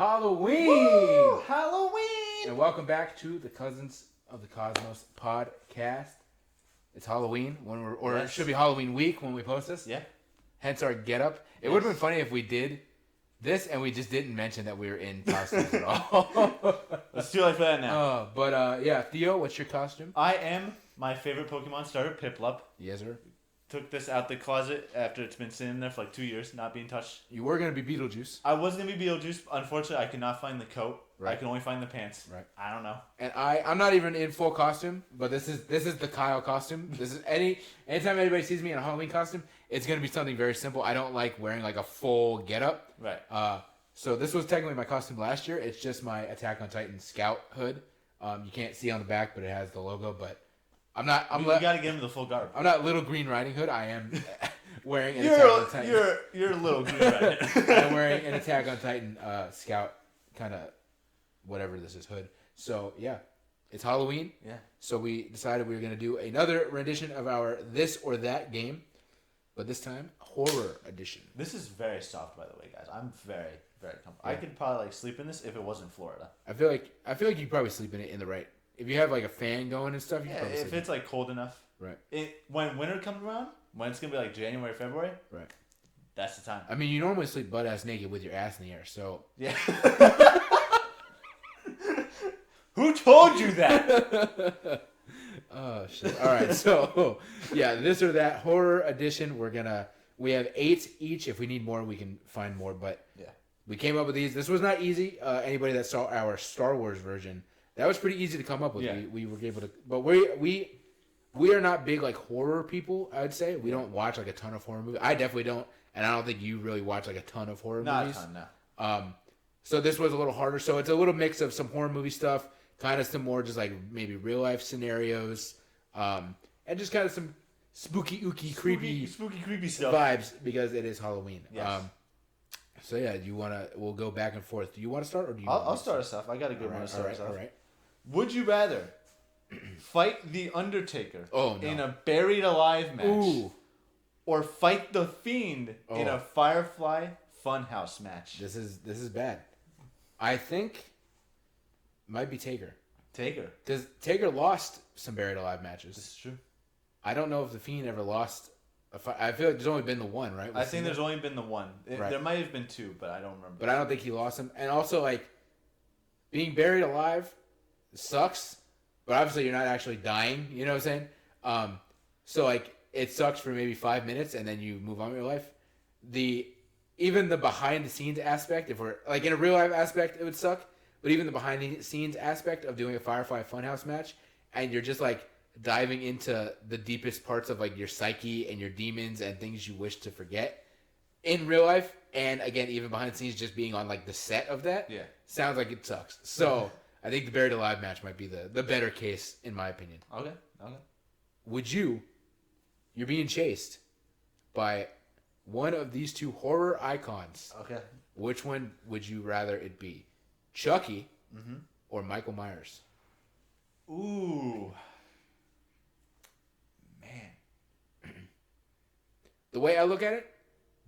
Halloween! Woo! Halloween! And welcome back to the Cousins of the Cosmos podcast. It's Halloween it should be Halloween week when we post this. Yeah. Hence our getup. It would have been funny if we did this and we just didn't mention that we were in costumes at all. Let's do it for that now. Yeah, Theo, what's your costume? I am my favorite Pokemon starter, Piplup. Yes, sir. Took this out the closet after it's been sitting there for like 2 years, not being touched. You were going to be Beetlejuice. I was going to be Beetlejuice. Unfortunately, I could not find the coat. Right. I can only find the pants. Right. I don't know. And I'm not even in full costume, but this is the Kyle costume. This is anytime anybody sees me in a Halloween costume, it's going to be something very simple. I don't like wearing like a full getup. Right. So this was technically my costume last year. It's just my Attack on Titan Scout hood. You can't see on the back, but it has the logo. But you got to get him the full garb. I'm not Little Green Riding Hood. I am wearing an Attack on Titan. You're Little Green Riding. I'm wearing an Attack on Titan Scout kind of whatever this is hood. So yeah, it's Halloween. Yeah. So we decided we were going to do another rendition of our This or That game, but this time horror edition. This is very soft, by the way, guys. I'm very, very comfortable. Yeah. I could probably like sleep in this if it wasn't Florida. I feel like you could probably sleep in it in the right. If you have like a fan going and stuff, you could probably if it's like cold enough. Right. When winter comes around, when it's gonna be like January, February. Right. That's the time. I mean, you normally sleep butt ass naked with your ass in the air, so yeah. Who told you that? Oh shit! All right, so yeah, This or That horror edition. We have 8 each. If we need more, we can find more. But yeah, we came up with these. This was not easy. Anybody that saw our Star Wars version, that was pretty easy to come up with. Yeah. We were able to, but we are not big like horror people. I would say we don't watch like a ton of horror movies. I definitely don't, and I don't think you really watch like a ton of horror movies. Not a ton, no. So this was a little harder. So it's a little mix of some horror movie stuff. Kind of some more just like maybe real life scenarios, and just kind of some spooky creepy stuff vibes because it is Halloween. Yes. So yeah, we'll go back and forth. Do you want to start or do you? I'll start us off. I got a good one to start us off. All right. Would you rather fight the Undertaker no. in a buried alive match, Ooh. or fight the Fiend in a Firefly Funhouse match? This is bad. I think. Might be Taker. Because Taker lost some buried alive matches. This is true. I don't know if the Fiend ever lost. I feel like there's only been the one, right? I think there's only been the one. Right. There might have been 2, but I don't remember. But I don't think he lost them. And also, like, being buried alive sucks. But obviously, you're not actually dying. You know what I'm saying? So, like, it sucks for maybe 5 minutes, and then you move on with your life. Even the behind-the-scenes aspect, if we're, like, in a real-life aspect, it would suck. But even the behind-the-scenes aspect of doing a Firefly Funhouse match, and you're just, like, diving into the deepest parts of, like, your psyche and your demons and things you wish to forget in real life, and, again, even behind the scenes, just being on, like, the set of that, sounds like it sucks. So, I think the Buried Alive match might be the better case, in my opinion. Okay. Would you're being chased by one of these 2 horror icons. Okay. Which one would you rather it be? Chucky or Michael Myers? Ooh. Man. The way I look at it,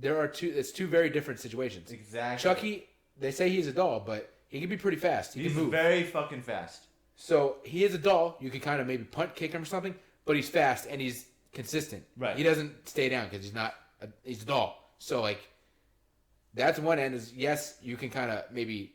it's 2 very different situations. Exactly. Chucky, they say he's a doll, but he can be pretty fast. He he's can move. Very fucking fast. So he is a doll. You can kind of maybe punt kick him or something, but he's fast and he's consistent. Right. He doesn't stay down because he's a doll. So like, that's one end is yes, you can kind of maybe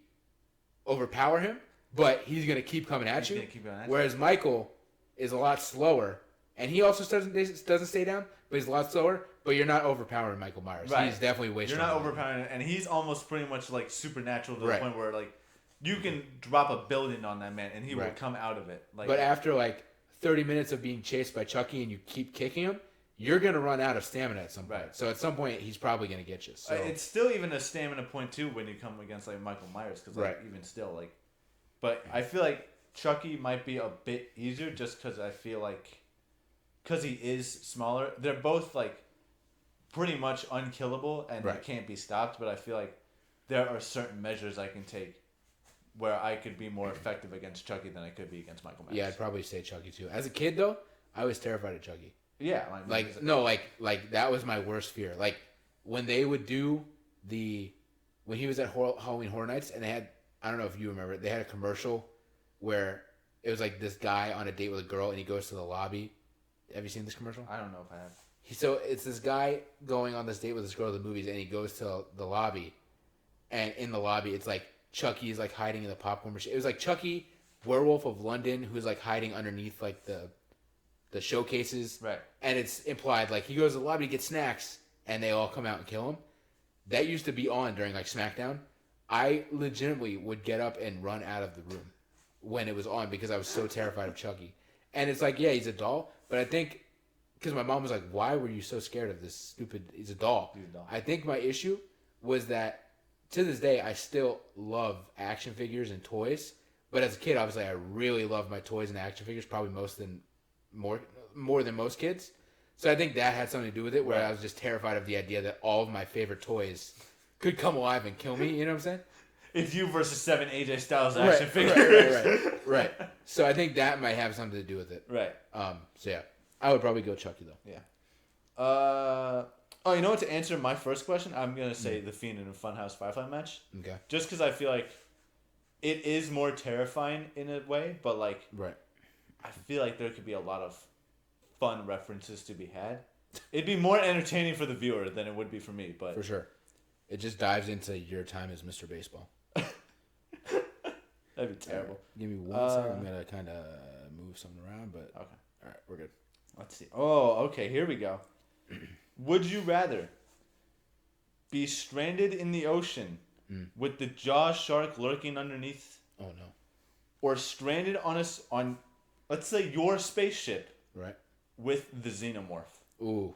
overpower him, but he's going to keep coming at you. Whereas Michael is a lot slower, and he also doesn't stay down, but he's a lot slower. But you're not overpowering Michael Myers. Right. He's definitely way stronger. You're not overpowering, and he's almost pretty much like supernatural to the Right. point where like you can drop a building on that man, and he will come out of it. Like, but after like 30 minutes of being chased by Chucky, and you keep kicking him, you're going to run out of stamina at some point. Right. So at some point, he's probably going to get you. So it's still even a stamina point too when you come against like Michael Myers, because like even still like, but I feel like Chucky might be a bit easier just because I feel like because he is smaller. They're both like pretty much unkillable and they can't be stopped. But I feel like there are certain measures I can take where I could be more effective against Chucky than I could be against Michael Myers. Yeah, I'd probably say Chucky too. As a kid though, I was terrified of Chucky. Yeah, like that was my worst fear. Like when they would do when he was at Halloween Horror Nights and they had I don't know if you remember. They had a commercial where it was like this guy on a date with a girl, and he goes to the lobby. Have you seen this commercial? I don't know if I have. So it's this guy going on this date with this girl at the movies, and he goes to the lobby, and in the lobby, it's like Chucky is like hiding in the popcorn machine. It was like Chucky, Werewolf of London, who's like hiding underneath like the showcases, Right? And it's implied like he goes to the lobby to get snacks, and they all come out and kill him. That used to be on during like SmackDown. I legitimately would get up and run out of the room when it was on because I was so terrified of Chucky. And it's like, yeah, he's a doll, but I think because my mom was like, why were you so scared of this stupid, he's a doll. He's a doll. I think my issue was that to this day, I still love action figures and toys. But as a kid, obviously, I really loved my toys and action figures, probably more than most kids. So I think that had something to do with it, where Right. I was just terrified of the idea that all of my favorite toys could come alive and kill me. You know what I'm saying? It's you versus 7 AJ Styles action figures. Right. So I think that might have something to do with it. Right. So yeah, I would probably go Chucky though. Yeah. You know what? To answer my first question, I'm gonna say the Fiend in a Funhouse Firefly match. Okay. Just because I feel like it is more terrifying in a way, but like, right. I feel like there could be a lot of fun references to be had. It'd be more entertaining for the viewer than it would be for me, but For sure. It just dives into your time as Mr. Baseball. that'd be terrible. Right. Give me 1 second. I'm gonna kind of move something around, but Okay. all right, we're good. Let's see. Oh, okay. Here we go. Would you rather be stranded in the ocean with the Jaws shark lurking underneath, Oh no. or stranded on let's say your spaceship Right. with the Xenomorph? Ooh.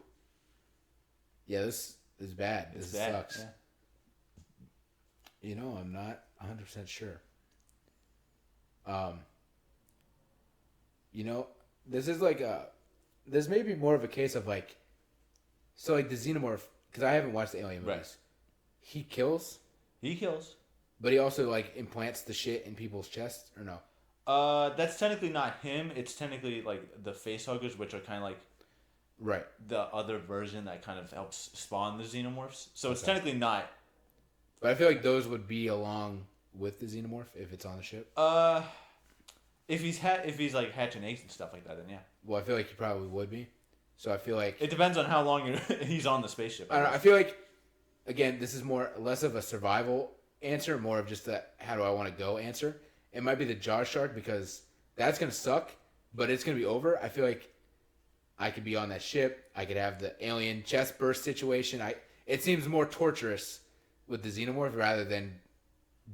Yeah, this is bad. This bad, sucks. yeah. You know, I'm not 100% sure. You know, this is like this may be more of a case of like, so like the Xenomorph, because I haven't watched the Alien movies. Right. He kills, He kills. but he also like implants the shit in people's chests, or no? That's technically not him. It's technically like the facehuggers, which are kind of like Right. the other version that kind of helps spawn the Xenomorphs. So it's Okay. technically not. But I feel like those would be along with the Xenomorph if it's on the ship. If he's like hatching eggs and stuff like that, then yeah. Well, I feel like he probably would be. So I feel like It depends on how long he's on the spaceship. I don't know. I feel like, again, this is less of a survival answer, more of just a how do I want to go answer. It might be the Jaws shark because that's gonna suck, but it's gonna be over. I feel like I could be on that ship. I could have the alien chest burst situation. It seems more torturous with the Xenomorph rather than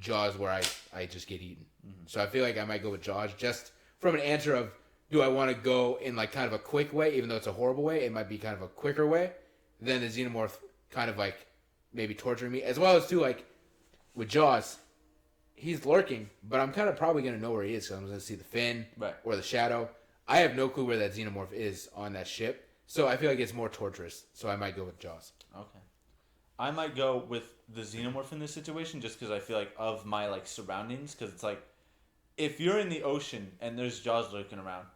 Jaws, where I just get eaten. So I feel like I might go with Jaws just from an answer of do I want to go in like kind of a quick way, even though it's a horrible way. It might be kind of a quicker way than the Xenomorph kind of like maybe torturing me, as well as too like with Jaws, he's lurking, but I'm kind of probably gonna know where he is because I'm gonna see the fin Right. or the shadow. I have no clue where that Xenomorph is on that ship, so I feel like it's more torturous. So I might go with Jaws. Okay. I might go with the Xenomorph in this situation just because I feel like of my like surroundings, because it's like if you're in the ocean and there's Jaws lurking around,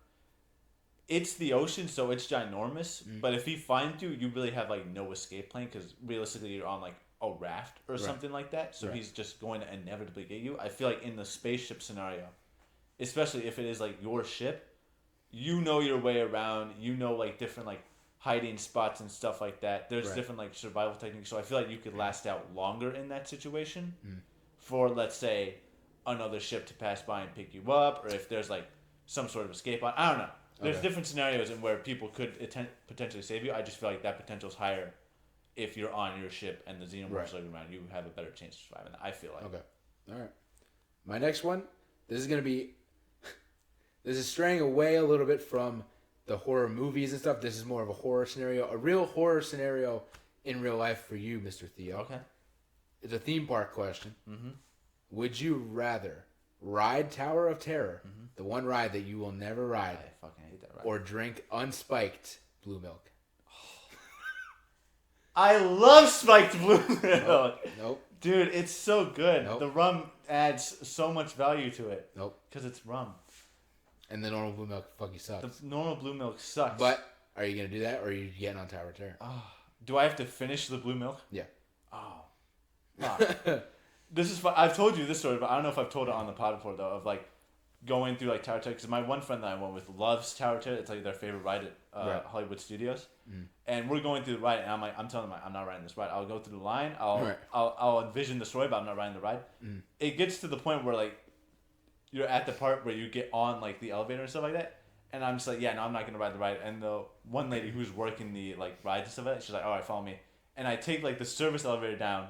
it's the ocean, so it's ginormous. But if he finds you, you really have like no escape plan because realistically you're on like a raft or something like that. So Right. he's just going to inevitably get you. I feel like in the spaceship scenario, especially if it is like your ship, you know your way around. You know like different like hiding spots and stuff like that. There's Right. different like survival techniques. So I feel like you could last out longer in that situation for let's say another ship to pass by and pick you up, or if there's like some sort of escape on. I don't know. There's Okay. different scenarios in where people could potentially save you. I just feel like that potential is higher if you're on your ship and the Xenomorph's Right. looking around. You have a better chance of surviving. I feel like. Okay. All right. My next one, this is going to be, this is straying away a little bit from the horror movies and stuff. This is more of a horror scenario, a real horror scenario in real life for you, Mr. Theo. Okay. It's a theme park question. Mm-hmm. Would you rather ride Tower of Terror, the one ride that you will never ride, I fucking hate that ride. or drink unspiked blue milk? I love spiked blue milk. Nope. Dude, it's so good. Nope. The rum adds so much value to it. Nope. Because it's rum. And the normal blue milk fucking sucks. The normal blue milk sucks. But are you going to do that, or are you getting on Tower of Terror? Do I have to finish the blue milk? Yeah. Oh. Fuck. This is fun. I've told you this story, but I don't know if I've told it on the pod before though. Of like going through like Tower Terror, because my one friend that I went with loves Tower Terror. It's like their favorite ride at Right. Hollywood Studios. And we're going through the ride, and I'm telling them I'm not riding this ride. I'll go through the line. I'll envision the story, but I'm not riding the ride. It gets to the point where like you're at the part where you get on like the elevator and stuff like that, and I'm just like, yeah, no, I'm not gonna ride the ride. And the one lady who's working the like rides and stuff like that, she's like, all right, follow me. And I take like the service elevator down,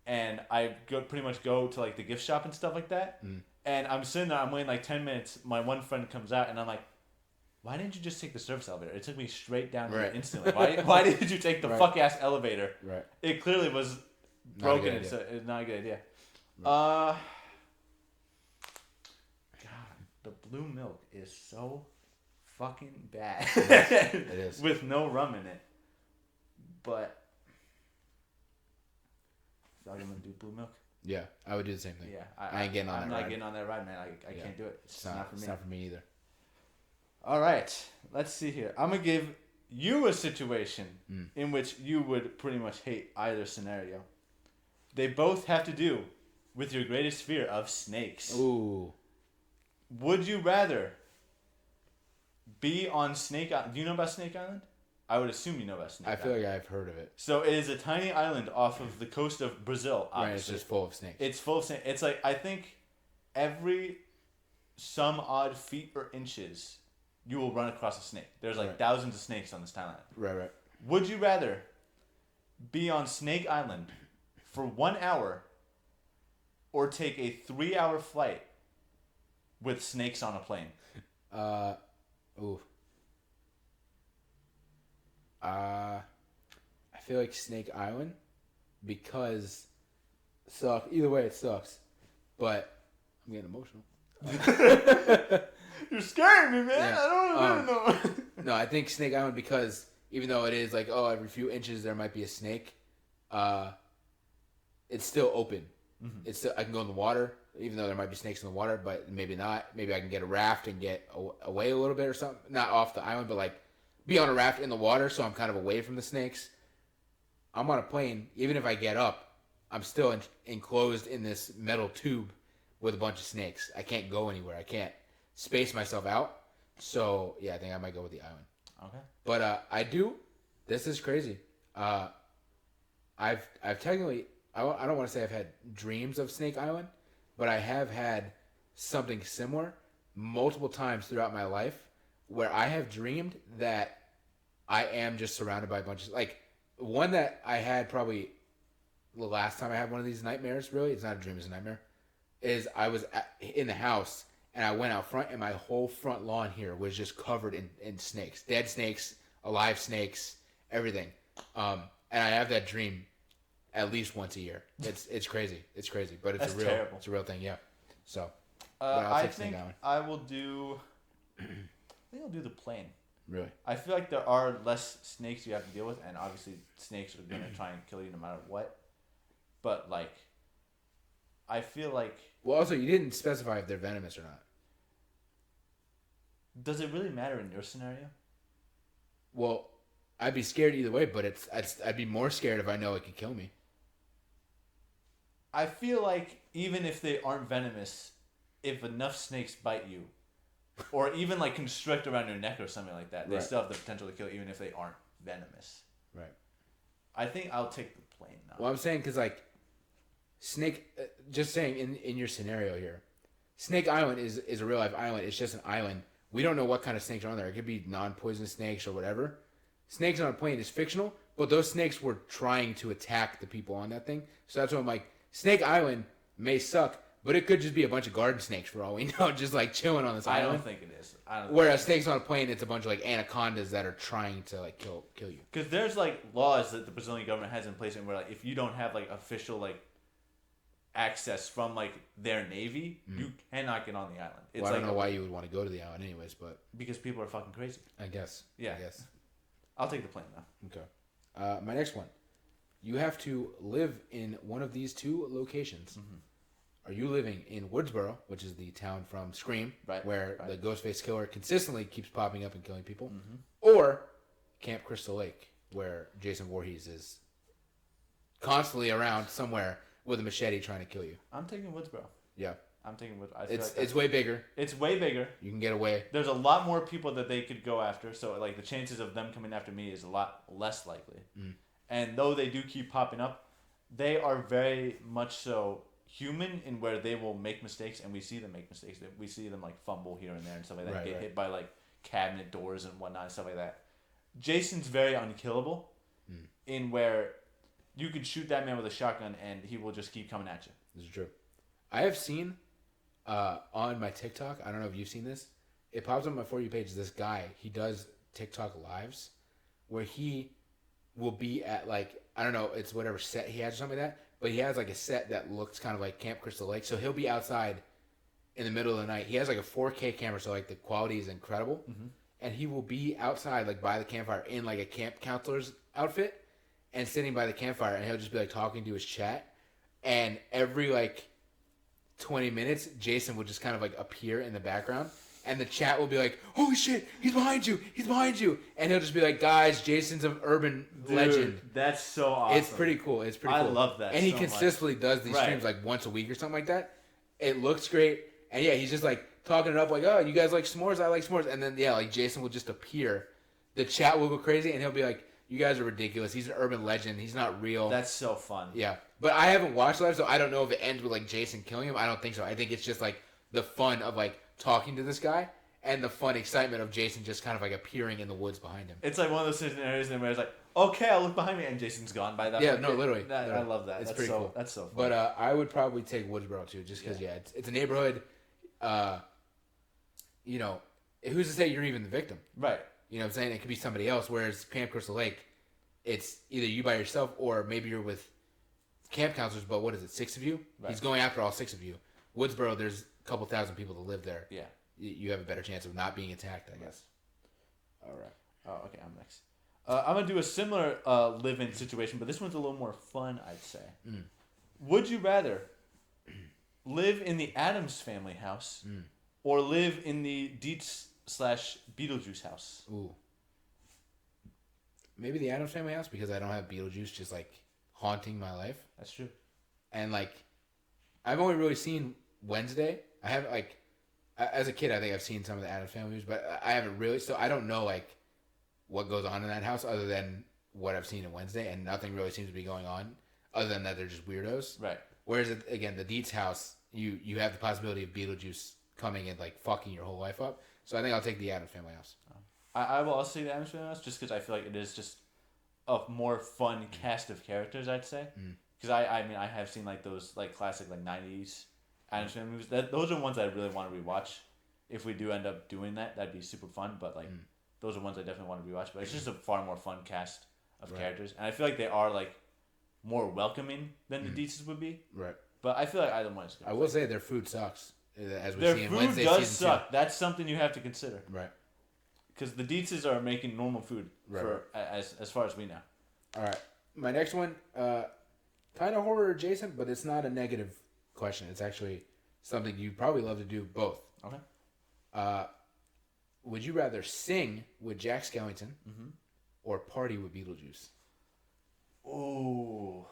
and I pretty much go to like the gift shop and stuff like that. And I'm sitting there, I'm waiting like 10 minutes. My one friend comes out, and I'm like, why didn't you just take the service elevator? It took me straight down here instantly. Why did you take the fuck ass elevator? Right. It clearly was broken. It's not a good idea. God, the blue milk is so fucking bad. It is. With no rum in it. But I feel like I'm gonna do blue milk. Yeah, I would do the same thing. Yeah, I ain't getting on that ride. I'm not getting on that ride, man. I can't do it. It's not for me. It's not for me either. All right, let's see here. I'm gonna give you a situation in which you would pretty much hate either scenario. They both have to do with your greatest fear of snakes. Ooh. Would you rather be on Snake Island? Do you know about Snake Island? I would assume you know about Snake Island. I feel like I've heard of it. So it is a tiny island off of the coast of Brazil, obviously. Right, it's just full of snakes. It's full of snakes. It's like, I think every some odd feet or inches, you will run across a snake. There's like thousands of snakes on this island. Right. Would you rather be on Snake Island for 1 hour or take a 3-hour flight with snakes on a plane? I feel like Snake Island because either way it sucks. But I'm getting emotional. You're scaring me, man. Yeah. I don't know. No, I think Snake Island because even though it is like, every few inches there might be a snake, it's still open. It's still, I can go in the water, even though there might be snakes in the water, but maybe not. Maybe I can get a raft and get away a little bit or something. Not off the island, but like be on a raft in the water, so I'm kind of away from the snakes. I'm on a plane. Even if I get up, I'm still enclosed in this metal tube with a bunch of snakes. I can't go anywhere. I can't space myself out. So yeah, I think I might go with the island. Okay. But I do. This is crazy. I've technically. I don't want to say I've had dreams of Snake Island, but I have had something similar multiple times throughout my life where I have dreamed that I am just surrounded by a bunch of, like, one that I had probably the last time I had one of these nightmares, really, it's not a dream, it's a nightmare, is I was in the house and I went out front and my whole front lawn here was just covered in snakes, dead snakes, alive snakes, everything. And I have that dream at least once a year. It's crazy. It's crazy, but it's terrible. It's a real thing. Yeah. So, I think I will do. I think I'll do the plane. Really? I feel like there are less snakes you have to deal with, and obviously snakes are gonna try and kill you no matter what. But like, I feel like. Well, also you didn't specify if they're venomous or not. Does it really matter in your scenario? Well, I'd be scared either way, but I'd be more scared if I know it could kill me. I feel like even if they aren't venomous, if enough snakes bite you, or even like constrict around your neck or something like that, they still have the potential to kill you even if they aren't venomous. Right. I think I'll take the plane now. Well, I'm saying because like Snake, just saying in your scenario here, Snake Island is a real life island. It's just an island. We don't know what kind of snakes are on there. It could be non-poisonous snakes or whatever. Snakes on a plane is fictional, but those snakes were trying to attack the people on that thing. So that's why I'm like, Snake Island may suck, but it could just be a bunch of garden snakes for all we know, just like chilling on this island. I don't think it is. Whereas snakes on a plane, it's a bunch of like anacondas that are trying to like kill you. Because there's like laws that the Brazilian government has in place, and where like if you don't have like official like access from like their navy, you cannot get on the island. It's I don't know why you would want to go to the island anyways, but because people are fucking crazy. I guess. Yeah. I guess. I'll take the plane though. Okay. My next one. You have to live in one of these two locations. Are you living in Woodsboro, which is the town from Scream, where the Ghostface Killer consistently keeps popping up and killing people, or Camp Crystal Lake, where Jason Voorhees is constantly around somewhere with a machete trying to kill you. I'm taking Woodsboro. Yeah. I'm taking Woodsboro. It's way bigger. It's way bigger. You can get away. There's a lot more people that they could go after, so like the chances of them coming after me is a lot less likely. And though they do keep popping up, they are very much so human in where they will make mistakes, and we see them make mistakes. We see them like fumble here and there and stuff like that, get hit by like cabinet doors and whatnot and stuff like that. Jason's very unkillable in where you could shoot that man with a shotgun and he will just keep coming at you. This is true. I have seen on my TikTok, I don't know if you've seen this, it pops up on my For You page, this guy, he does TikTok lives where he will be at like, I don't know, it's whatever set he has or something like that, but he has like a set that looks kind of like Camp Crystal Lake, so he'll be outside in the middle of the night. He has like a 4K camera, so like the quality is incredible, and he will be outside like by the campfire in like a camp counselor's outfit and sitting by the campfire, and he'll just be like talking to his chat, and every like 20 minutes Jason will just kind of like appear in the background, and the chat will be like, holy shit, he's behind you, and he'll just be like, guys, Jason's an urban legend. That's so awesome. It's pretty cool. I love that. And he consistently does these streams like once a week or something like that. It looks great, and yeah, he's just like talking it up like, oh, you guys like s'mores, I like s'mores, and then yeah, like Jason will just appear, the chat will go crazy, and he'll be like, you guys are ridiculous. He's an urban legend. He's not real. That's so fun. Yeah. But I haven't watched live, so I don't know if it ends with like Jason killing him. I don't think so. I think it's just like the fun of like talking to this guy and the fun excitement of Jason just kind of like appearing in the woods behind him. It's like one of those scenarios where it's like, okay, I'll look behind me, and Jason's gone by that point. No, literally. I love that. It's pretty cool. That's so fun. But I would probably take Woodsboro too, just because, it's a neighborhood. You know, who's to say you're even the victim? Right. You know what I'm saying? It could be somebody else, whereas Camp Crystal Lake, it's either you by yourself or maybe you're with camp counselors, but what is it, 6 of you? Right. He's going after all 6 of you. Woodsboro, there's a couple thousand people that live there. Yeah. You have a better chance of not being attacked, I guess. All right. Oh, okay, I'm next. I'm going to do a similar live-in situation, but this one's a little more fun, I'd say. Would you rather live in the Addams Family house or live in the Dietz/Beetlejuice house? Ooh. Maybe the Addams Family house, because I don't have Beetlejuice just like haunting my life. That's true. And like, I've only really seen Wednesday. I haven't like, as a kid, I think I've seen some of the Addams Family movies, but I haven't really. So I don't know like what goes on in that house other than what I've seen in Wednesday, and nothing really seems to be going on other than that they're just weirdos. Right. Whereas again, the Dietz house, you have the possibility of Beetlejuice coming and like fucking your whole life up. So I think I'll take the Addams Family house. I will also say the Addams Family house just because I feel like it is just a more fun cast of characters, I'd say. Because I mean I have seen like those like classic like 90s Addams Family movies. Those are ones I really want to rewatch. If we do end up doing that, that'd be super fun. But like those are ones I definitely want to rewatch. But it's just a far more fun cast of characters, and I feel like they are like more welcoming than the Dietz's would be. Right. But I feel like either one is good. I will say their food sucks, as we their see in food Wednesday does season suck. 2. That's something you have to consider. Right. Because the Dietz's are making normal food for as far as we know. All right. My next one, kind of horror adjacent, but it's not a negative question. It's actually something you'd probably love to do both. Okay. Would you rather sing with Jack Skellington or party with Beetlejuice? Ooh.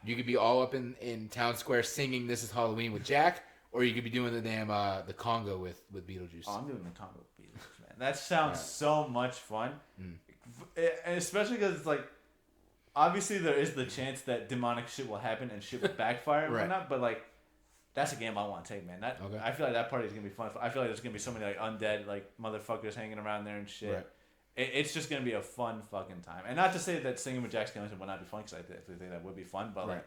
You could be all up in town square singing "This Is Halloween" with Jack, or you could be doing the damn the conga with Beetlejuice. Oh, I'm doing the conga with Beetlejuice, man. That sounds so much fun, and especially because it's like, obviously there is the chance that demonic shit will happen and shit will backfire and whatnot, but like, that's a game I want to take, man. I feel like that party is gonna be fun. I feel like there's gonna be so many like undead like motherfuckers hanging around there and shit. Right. It's just gonna be a fun fucking time. And not to say that singing with Jack Skellington would not be fun, because I definitely think that would be fun. But like,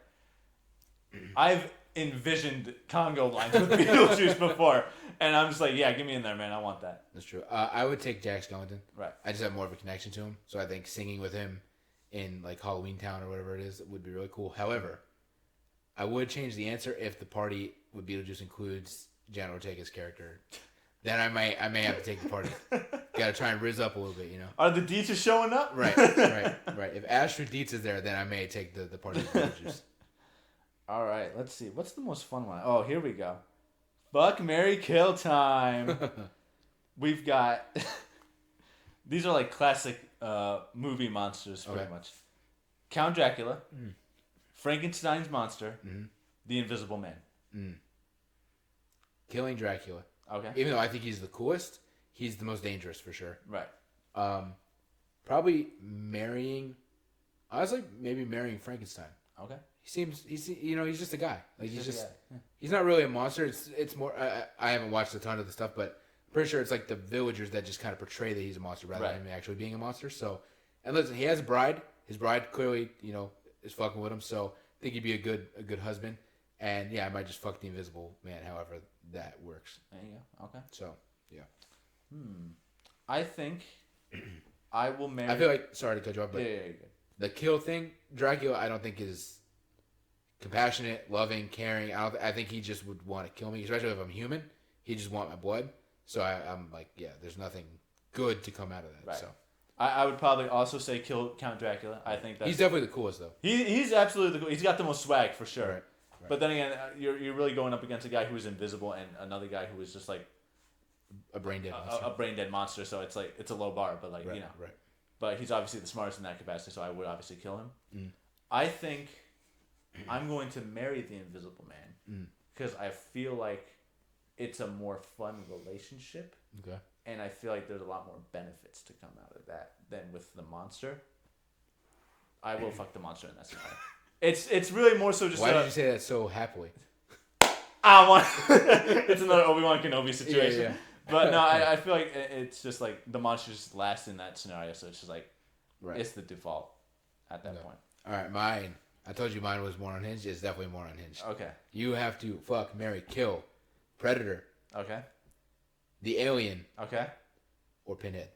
I've envisioned Congo lines with Beetlejuice before, and I'm just like, yeah, get me in there, man. I want that. That's true. I would take Jack Skellington. Right. I just have more of a connection to him, so I think singing with him in like Halloween Town or whatever it is would be really cool. However, I would change the answer if the party with Beetlejuice includes Jan Ortega's character. Then I may have to take the party. Got to try and rizz up a little bit, you know. Are the Dietz's showing up? Right. If Astrid Dietz is there, then I may take the party with Beetlejuice. All right, let's see. What's the most fun one? Oh, here we go. Fuck, marry, kill time. We've got... These are like classic movie monsters, pretty much. Count Dracula, Frankenstein's monster, The Invisible Man. Killing Dracula. Okay. Even though I think he's the coolest, he's the most dangerous for sure. Right. Probably marrying. Honestly, maybe marrying Frankenstein. Okay. He's just a guy. Like Yeah. he's not really a monster. It's more. I haven't watched a ton of the stuff, but I'm pretty sure it's like the villagers that just kind of portray that he's a monster rather than him actually being a monster. So, and listen, he has a bride. His bride clearly, is fucking with him. So I think he'd be a good husband. And yeah, I might just fuck the Invisible Man. However that works. There you go. Okay. So yeah. I think I will marry. I feel like sorry to cut you off, but Yeah. the kill thing, Dracula, I don't think is compassionate, loving, caring. I think he just would want to kill me, especially if I'm human. He just want my blood. So I'm like, yeah, there's nothing good to come out of that. Right. So I would probably also say kill Count Dracula. I think that's... He's definitely the coolest, though. He's absolutely the coolest. He's got the most swag, for sure. Right. But then again, you're really going up against a guy who is invisible and another guy who is just like... A brain-dead monster. A brain-dead monster, so it's like, it's a low bar, but like, Right. But he's obviously the smartest in that capacity, so I would obviously kill him. I think I'm going to marry the Invisible Man because I feel like it's a more fun relationship. Okay. And I feel like there's a lot more benefits to come out of that than with the monster. I will fuck the monster in that scenario. It's really more so just... Why did you say that so happily? I want... It's another Obi-Wan Kenobi situation. Yeah. But no, I feel like it's just like the monster just lasts in that scenario, so it's just like it's the default at that point. All right, mine. I told you mine was more unhinged. It's definitely more unhinged. Okay. You have to fuck, marry, kill, Predator, Okay. the Alien, Okay. or Pinhead.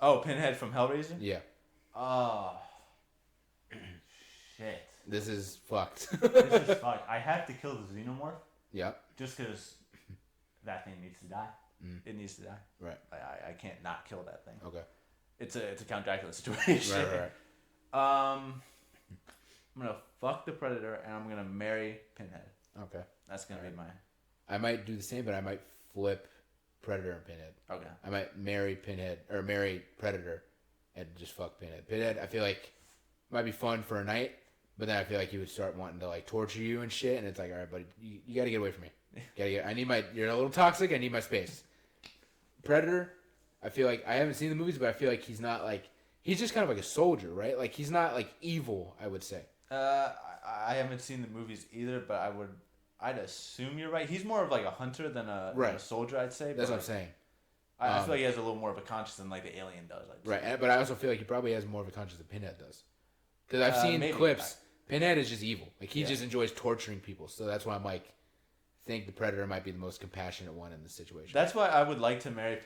Oh, Pinhead from Hellraiser? Yeah. Oh. Shit. This is fucked. This is fucked. I have to kill the Xenomorph. Yeah. Just because that thing needs to die. It needs to die. Right. I can't not kill that thing. Okay. It's a Count Dracula situation. Right. I'm gonna fuck the Predator and I'm gonna marry Pinhead. Okay. That's gonna be my... I might do the same, but I might flip Predator and Pinhead. Okay. I might marry Pinhead or marry Predator and just fuck Pinhead. Pinhead, I feel like might be fun for a night, but then I feel like he would start wanting to like torture you and shit, and it's like, all right, buddy, you got to get away from me. You're a little toxic. I need my space. Predator, I feel like I haven't seen the movies, but I feel like he's not like he's just kind of like a soldier, right? Like he's not like evil, I would say. I haven't seen the movies either, but I'd assume you're right. He's more of like a hunter than a soldier, I'd say. That's what I'm saying. I feel like he has a little more of a conscience than like the Alien does. Right, but I also feel like he probably has more of a conscience than Pinhead does. Because I've seen clips. Pinhead is just evil. Like he just enjoys torturing people. So that's why I'm like, think the Predator might be the most compassionate one in this situation. That's why I would like to marry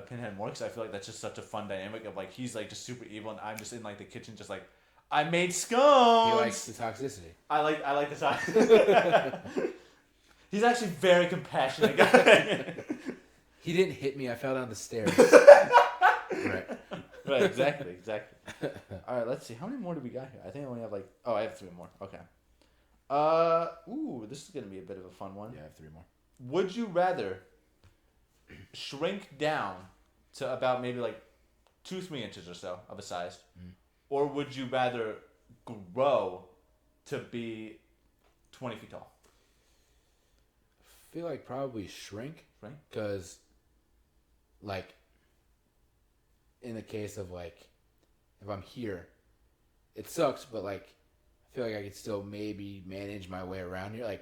Pinhead more, because I feel like that's just such a fun dynamic of like he's like just super evil and I'm just in like the kitchen just like, I made scones. He likes the toxicity. I like the toxicity. He's actually a very compassionate guy. He didn't hit me. I fell down the stairs. Right, exactly. All right, let's see. How many more do we got here? I think I only have I have 3 more. Okay. This is going to be a bit of a fun one. Yeah, I have 3 more. Would you rather shrink down to about maybe 2-3 inches or so of a size, or would you rather grow to be 20 feet tall? I feel like probably shrink. Right? Because, in the case of, if I'm here, it sucks, but, I feel like I could still maybe manage my way around here.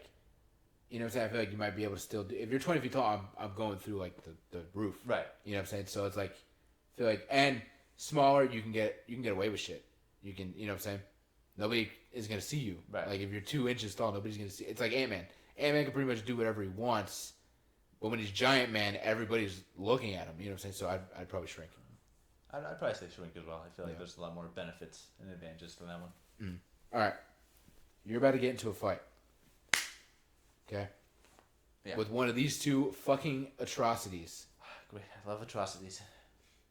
You know what I'm saying? I feel like you might be able to still do... If you're 20 feet tall, I'm going through, the roof. Right. You know what I'm saying? So it's, I feel like... And smaller, you can get away with shit. You can... You know what I'm saying? Nobody is going to see you. Right. If you're 2 inches tall, nobody's going to see... It's like Ant-Man. Ant-Man can pretty much do whatever he wants, but when he's Giant Man, everybody's looking at him. You know what I'm saying? So I'd probably shrink. I'd probably say shrink as well. I feel like there's a lot more benefits and advantages to that one. All right. You're about to get into a fight. Okay? Yeah. With one of these 2 fucking atrocities. Great. I love atrocities.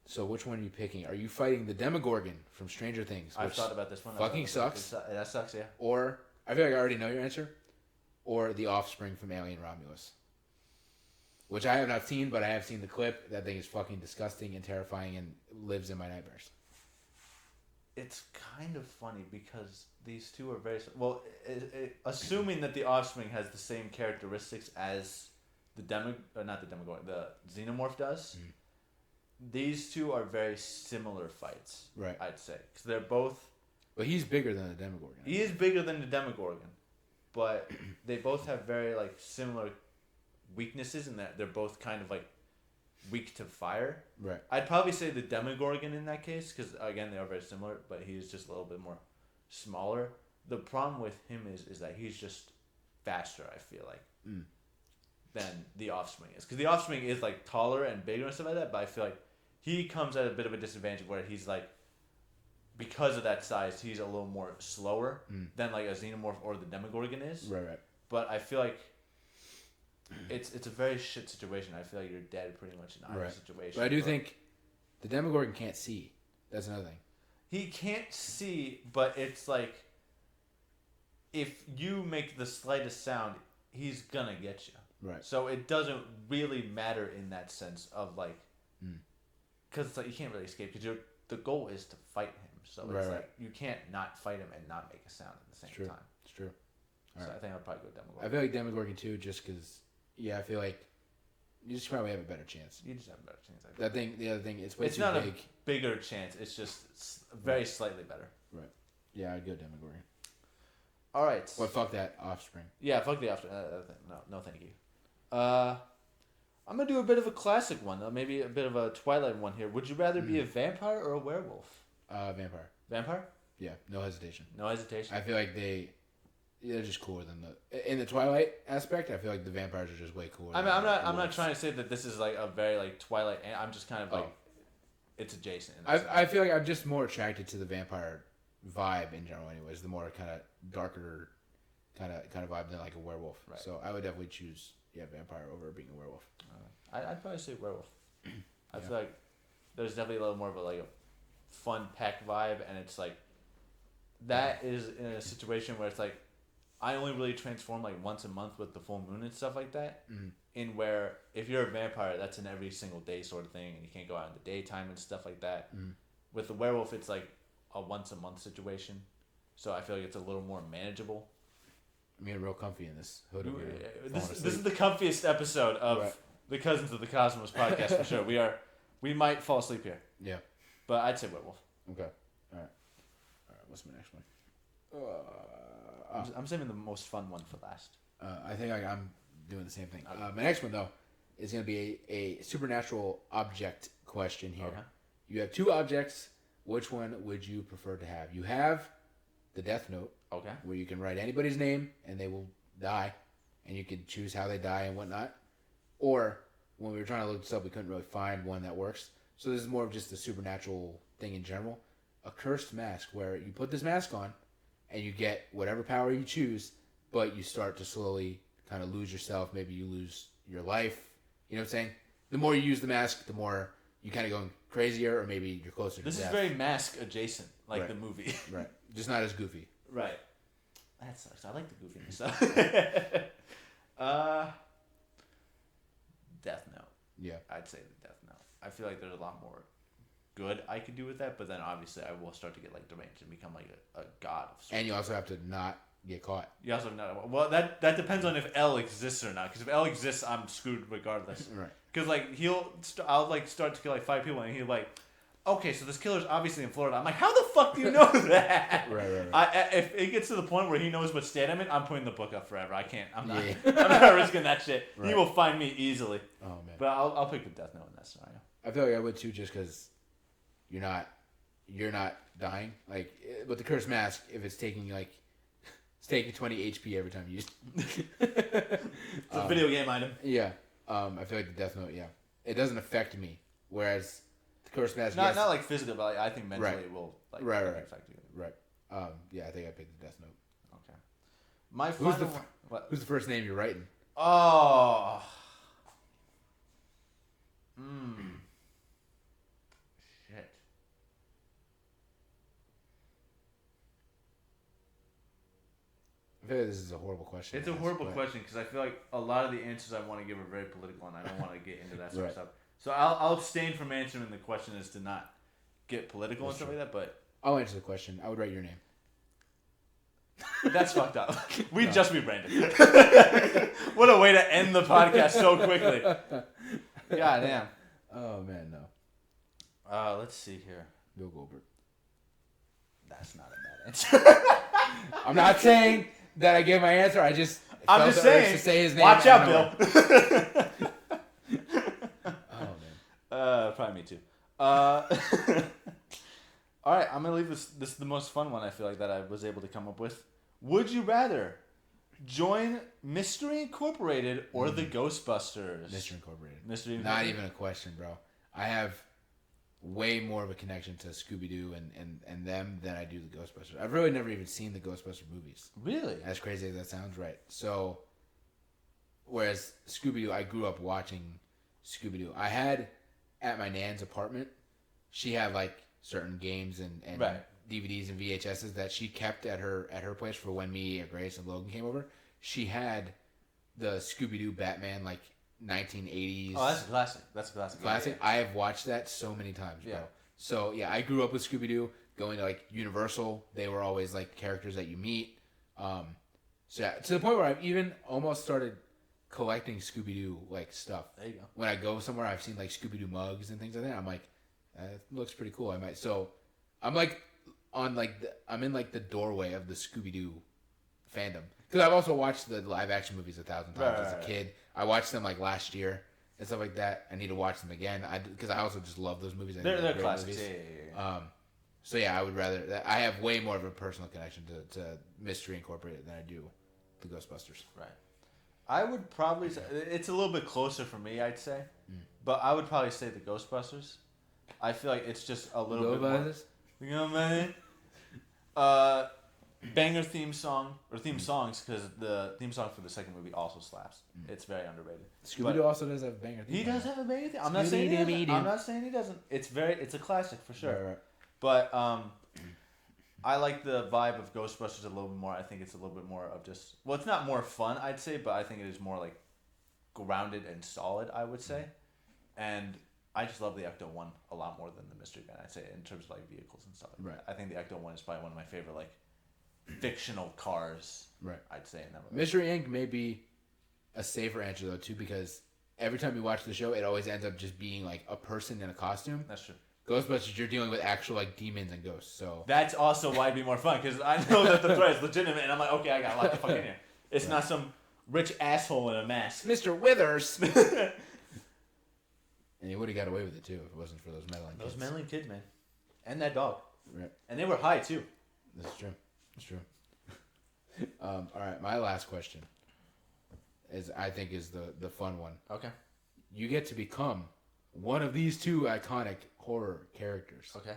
So which one are you picking? Are you fighting the Demogorgon from Stranger Things? I've thought about this one. Fucking sucks. That sucks, yeah. Or, I feel like I already know your answer. Or the offspring from Alien Romulus. Which I have not seen, but I have seen the clip. That thing is fucking disgusting and terrifying and lives in my nightmares. it's kind of funny because these two are very well. Assuming that the offspring has the same characteristics as the xenomorph does. These two are very similar fights. Right. I'd say because they're both. But he's bigger than the Demogorgon. He is bigger than the Demogorgon, but they both have very like similar weaknesses in that they're both kind of like weak to fire. Right. I'd probably say the Demogorgon in that case because again they are very similar, but he's just a little bit more smaller. The problem with him is that he's just faster. I feel like than the offspring is because the offspring is like taller and bigger and stuff like that. But I feel like he comes at a bit of a disadvantage where he's like. Because of that size, he's a little more slower than like a xenomorph or the Demogorgon is. Right. But I feel like it's a very shit situation. I feel like you're dead pretty much in either situation. But I do think the Demogorgon can't see. That's another thing. He can't see, but it's like if you make the slightest sound, he's gonna get you. Right. So it doesn't really matter in that sense of like, because it's like you can't really escape because the goal is to fight him. So it's like you can't not fight him and not make a sound at the same time. It's true. So I think I'll probably go Demogorgon. I feel like Demogorgon too, just because. Yeah, I feel like you just probably have a better chance. You just have a better chance. The other thing, it's way it's too not big. a bigger chance. It's just very slightly better. Right. Yeah, I'd go Demogorgon. All right. Well, fuck that offspring. Yeah, fuck the offspring. No, thank you. I'm gonna do a bit of a classic one, maybe a bit of a Twilight one here. Would you rather be a vampire or a werewolf? Vampire. Vampire? Yeah, no hesitation. No hesitation. I feel like they're just cooler than in the Twilight aspect. I feel like the vampires are just way cooler. I mean, I'm not trying to say that this is like a very like Twilight. I'm just kind of like it's adjacent. I feel like I'm just more attracted to the vampire vibe in general. Anyways, the more kind of darker kind of vibe than like a werewolf. Right. So I would definitely choose vampire over being a werewolf. I'd probably say werewolf. I feel like there's definitely a little more of a fun pack vibe, and it's like that is in a situation where it's like I only really transform like once a month with the full moon and stuff like that. In where if you're a vampire, that's an every single day sort of thing, and you can't go out in the daytime and stuff like that. With the werewolf, it's like a once a month situation, so I feel like it's a little more manageable. I'm getting real comfy in this hood over here. This is the comfiest episode of the Cousins of the Cosmos podcast for sure. We might fall asleep here. Yeah. But I'd say werewolf. Okay. All right. What's my next one? I'm saving the most fun one for last. I think I'm doing the same thing. My next one, though, is going to be a supernatural object question here. Okay. You have two objects. Which one would you prefer to have? You have the Death Note. Okay. Where you can write anybody's name and they will die. And you can choose how they die and whatnot. Or, when we were trying to look this up, we couldn't really find one that works. So this is more of just a supernatural thing in general. A cursed mask, where you put this mask on, and you get whatever power you choose, but you start to slowly kind of lose yourself. Maybe you lose your life. You know what I'm saying? The more you use the mask, the more you kind of go crazier, or maybe you're closer to death. This is very mask adjacent, like the movie. Right. Just not as goofy. Right. That sucks. I like the goofiness stuff. Death Note. Yeah. I'd say the Death Note. I feel like there's a lot more good I could do with that, but then obviously I will start to get like deranged and become like a god of sorts. And you also have to not get caught. You also have not. Well, that depends on if L exists or not. Because if L exists, I'm screwed regardless. Right. Because like I'll like start to kill like 5 people, and he'll like, okay, so this killer's obviously in Florida. I'm like, how the fuck do you know that? Right. If it gets to the point where he knows what state I'm in, I'm putting the book up forever. I can't. I'm not. I'm not risking that shit. Right. He will find me easily. Oh man. But I'll pick the Death Note in that scenario. I feel like I would too, just because you're not dying. Like with the cursed mask, if it's taking 20 HP every time you use. It's a video game item. Yeah. I feel like the Death Note. Yeah. It doesn't affect me, whereas the cursed mask. Not like physically, but like, I think mentally it will affect you. Right. Yeah, I think I picked the Death Note. Okay. My final who's the first name you're writing? Oh. Shit. I feel like this is a horrible question. It's a horrible question because I feel like a lot of the answers I want to give are very political, and I don't want to get into that sort of stuff. So I'll abstain from answering the question as to not get political and stuff like that. But I'll answer the question. I would write your name. That's fucked up. We just rebranded. What a way to end the podcast so quickly. God damn. Oh man, no. Let's see here. Bill Goldberg. That's not a bad answer. I'm not saying that I gave my answer. I'm just saying to say his name. Watch out, Bill. Oh man. Probably me too. All right, I'm gonna leave this. This is the most fun one I feel like that I was able to come up with. Would you rather join Mystery Incorporated or the Ghostbusters? Mystery Incorporated. Mystery Not Incorporated. even a question, bro. I have way more of a connection to Scooby-Doo and them than I do the Ghostbusters. I've really never even seen the Ghostbuster movies. Really? As crazy as that sounds, right? So, whereas Scooby-Doo, I grew up watching Scooby-Doo. I had at my nan's apartment, she had like certain games and right. DVDs and VHSs that she kept at her place for when me, Grace, and Logan came over. She had the Scooby-Doo Batman like 1980s. Oh, that's a classic. That's a classic. Classic. Yeah. I have watched that so many times, bro. Yeah. So yeah, I grew up with Scooby-Doo. Going to like Universal, they were always like characters that you meet. So yeah, to the point where I've even almost started collecting Scooby-Doo like stuff. There you go. When I go somewhere, I've seen like Scooby-Doo mugs and things like that. I'm like, it looks pretty cool. I might. So I'm like on like I'm in like the doorway of the Scooby-Doo fandom because I've also watched the live action movies 1,000 times as a kid. I watched them like last year and stuff like that. I need to watch them again because I also just love those movies. They're classics. Yeah. So yeah, I would rather. I have way more of a personal connection to Mystery Incorporated than I do the Ghostbusters. Right. I would probably say it's a little bit closer for me, I'd say, but I would probably say the Ghostbusters. I feel like it's just a little bit more. You know what I mean? Banger theme song or theme songs because the theme song for the second movie also slaps. It's very underrated. Scooby-Doo also does have a banger theme. He does have a banger theme. I'm not saying he doesn't. I'm not saying he doesn't. It's a classic for sure. Right. But I like the vibe of Ghostbusters a little bit more. I think it's a little bit more of just it's not more fun, I'd say, but I think it is more like grounded and solid, I would say. And I just love the Ecto one a lot more than the Mystery Man, I'd say, in terms of like vehicles and stuff. Right. I think the Ecto one is probably one of my favorite like fictional cars. Right. I'd say in that movie. Mystery Inc. may be a safer answer though too because every time you watch the show, it always ends up just being like a person in a costume. That's true. Ghostbusters, you're dealing with actual like demons and ghosts. So that's also why it'd be more fun because I know that the threat is legitimate, and I'm like, okay, I got locked the fuck in here. It's not some rich asshole in a mask. Mr. Withers. And he would have got away with it too if it wasn't for those meddling kids. Those meddling kids, man, and that dog. Right. And they were high too. That's true. That's true. All right, my last question is the fun one. Okay. You get to become one of these two iconic horror characters. Okay.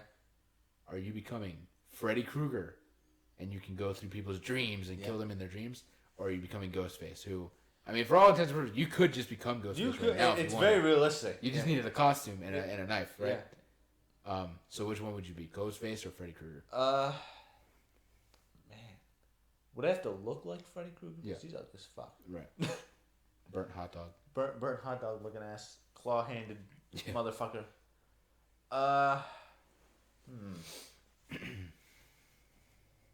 Are you becoming Freddy Krueger, and you can go through people's dreams and kill them in their dreams, or are you becoming Ghostface? Who, I mean, for all intents and purposes, you could just become Ghostface. You could. Right now It's very realistic. You just needed a costume and a knife, right? Yeah. So which one would you be, Ghostface or Freddy Krueger? Man, would I have to look like Freddy Krueger? Yeah. He's ugly as fuck. Right. Burnt hot dog. Burnt hot dog looking ass, claw-handed motherfucker. Damn,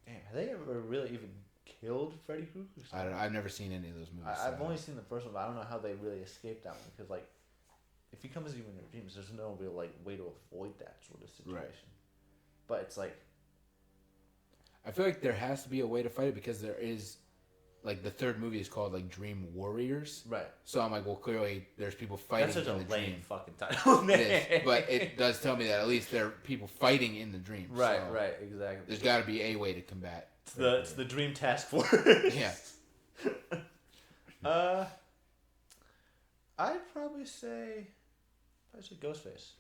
have they ever really even killed Freddy Krueger? I don't know. I've never seen any of those movies. I've only seen the first one, but I don't know how they really escaped that one because, like, if he comes to you in your dreams, there's no real like way to avoid that sort of situation. Right. But it's like, I feel like there has to be a way to fight it because there is, like, the third movie is called like Dream Warriors. right. So I'm like, well, clearly there's people fighting. That's such in a the lame dream. fucking title. It is, but it does tell me that at least there are people fighting in the dream. Right, so right, exactly. There's got to be a way to combat. It's the Dream Task Force. Yeah. I'd probably say Ghostface.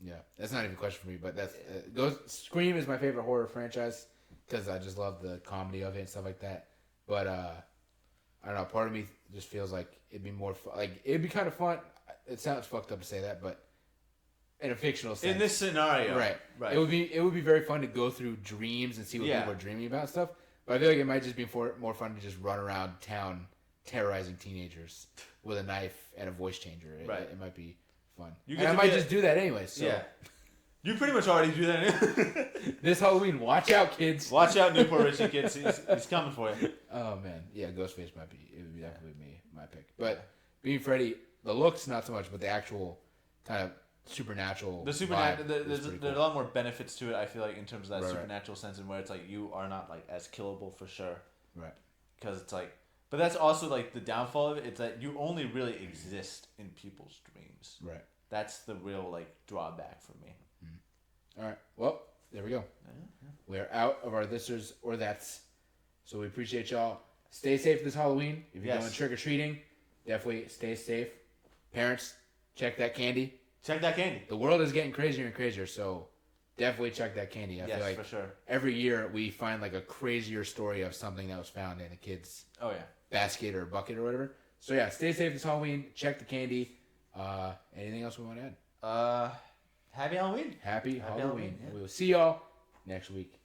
Yeah, that's not even a question for me, but that's Scream is my favorite horror franchise because I just love the comedy of it and stuff like that. But I don't know. Part of me just feels like it'd be more fun. Like it'd be kind of fun. It sounds fucked up to say that, but in a fictional sense, In this scenario, right? It would be very fun to go through dreams and see what people are dreaming about and stuff. But I feel like it might just be more fun to just run around town terrorizing teenagers with a knife and a voice changer. It might be fun. I might just do that anyway. So. Yeah. You pretty much already do that. This Halloween, watch out, kids. Watch out, Newport Richie kids. He's coming for you. Oh man, yeah, Ghostface it would be definitely my pick. But being Freddy, the looks not so much, but the actual kind of supernatural. There's a lot more benefits to it. I feel like in terms of that supernatural sense, and where it's like you are not like as killable for sure. Right. Because it's like, but that's also like the downfall of it. It's that you only really exist in people's dreams. Right. That's the real like drawback for me. Mm-hmm. All right. Well, there we go. Yeah. We're out of our thisers or that's. So we appreciate y'all. Stay safe this Halloween. If you're going trick or treating, definitely stay safe. Parents, check that candy. Check that candy. The world is getting crazier and crazier, so definitely check that candy. I feel like for sure. Every year we find like a crazier story of something that was found in a kid's basket or bucket or whatever. So yeah, stay safe this Halloween. Check the candy. Anything else we want to add? Happy Halloween. Happy Halloween. Yeah. We will see y'all next week.